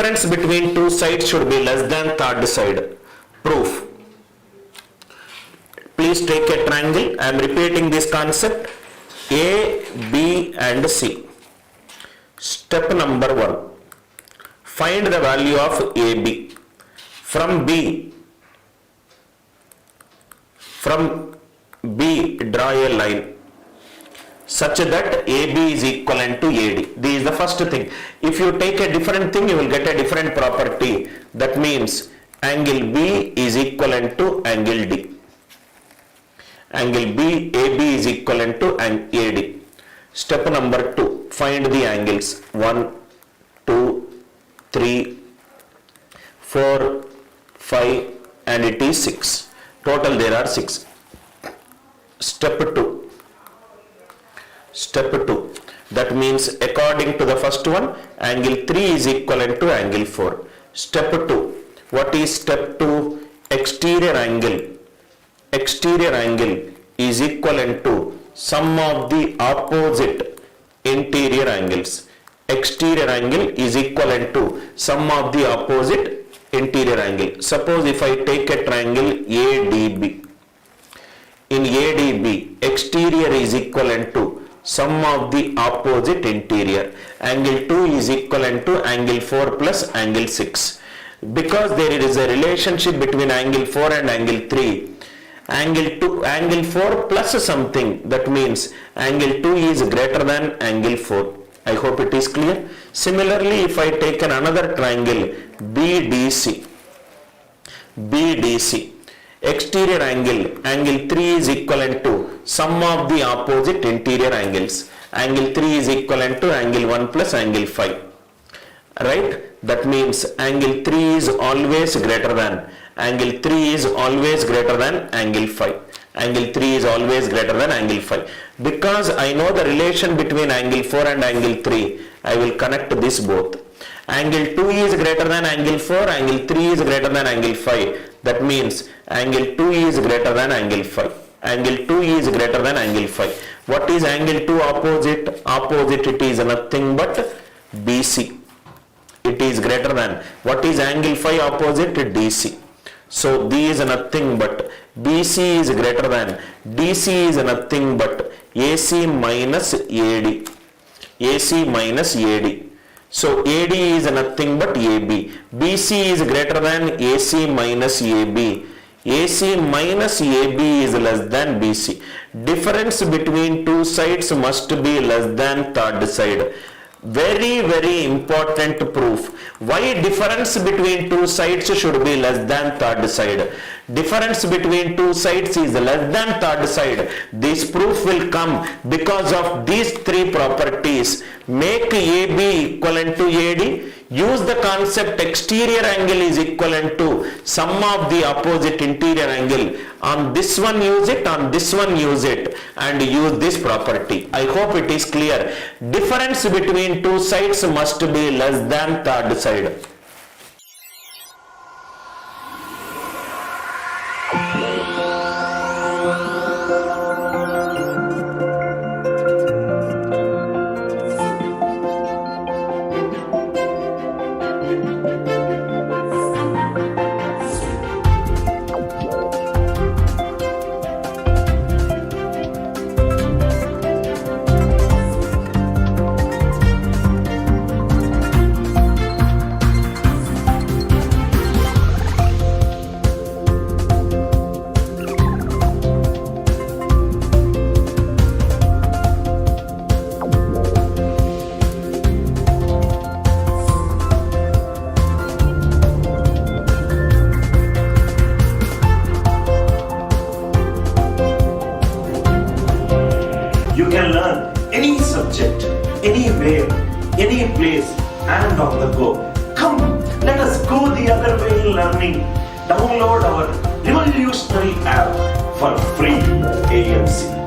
difference between two sides should be less than third side. Proof. Please take a triangle. I am repeating this concept. A, B and C. Step number 1. Find the value of AB. From B draw a line such that AB is equivalent to AD. This is the first thing. If you take a different thing, you will get a different property. That means angle B is equivalent to angle D. Angle B, AB is equivalent to AD. Step number 2, find the angles 1, 2, 3, 4, 5 and it is 6. Total there are 6. Step 2. That means according to the first one, angle 3 is equivalent to angle 4. Step 2. What is step 2? Exterior angle. Exterior angle is equivalent to sum of the opposite interior angles. Exterior angle is equivalent to sum of the opposite interior angle. Suppose if I take a triangle ADB. In ADB, exterior is equivalent to sum of the opposite interior. Angle 2 is equivalent to angle 4 plus angle 6. Because there is a relationship between angle 4 and angle 3, angle 4 plus something, that means angle 2 is greater than angle 4. I hope it is clear. Similarly, if I take another triangle BDC, exterior angle 3 is equivalent to sum of the opposite interior angles. Angle 3 is equivalent to angle 1 plus angle 5. Right? That means angle 3 is always greater than angle 5. Angle 3 is always greater than angle 5. Because I know the relation between angle 4 and angle 3, I will connect this both. Angle 2 is greater than angle 4, angle 3 is greater than angle 5. That means angle 2 is greater than angle 5. Angle 2 is greater than angle 5. What is angle 2 opposite? Opposite, it is nothing but BC. It is greater than. What is angle 5 opposite? DC. So this is nothing but BC is greater than. DC is nothing but AC minus AD. AC minus AD. So AD is nothing but AB. BC is greater than AC minus AB. AC minus AB is less than BC. Difference between two sides must be less than third side. Very, very important proof. Why difference between two sides should be less than third side? Difference between two sides is less than third side. This proof will come because of these three properties. Make AB equivalent to AD. Use the concept exterior angle is equivalent to sum of the opposite interior angle. On this one use it, on this one use it, and use this property. I hope it is clear. Difference between two sides must be less than third side. You can learn any subject, anywhere, any place and on the go. Come, let us go the other way in learning. Download our revolutionary app for free. ANC.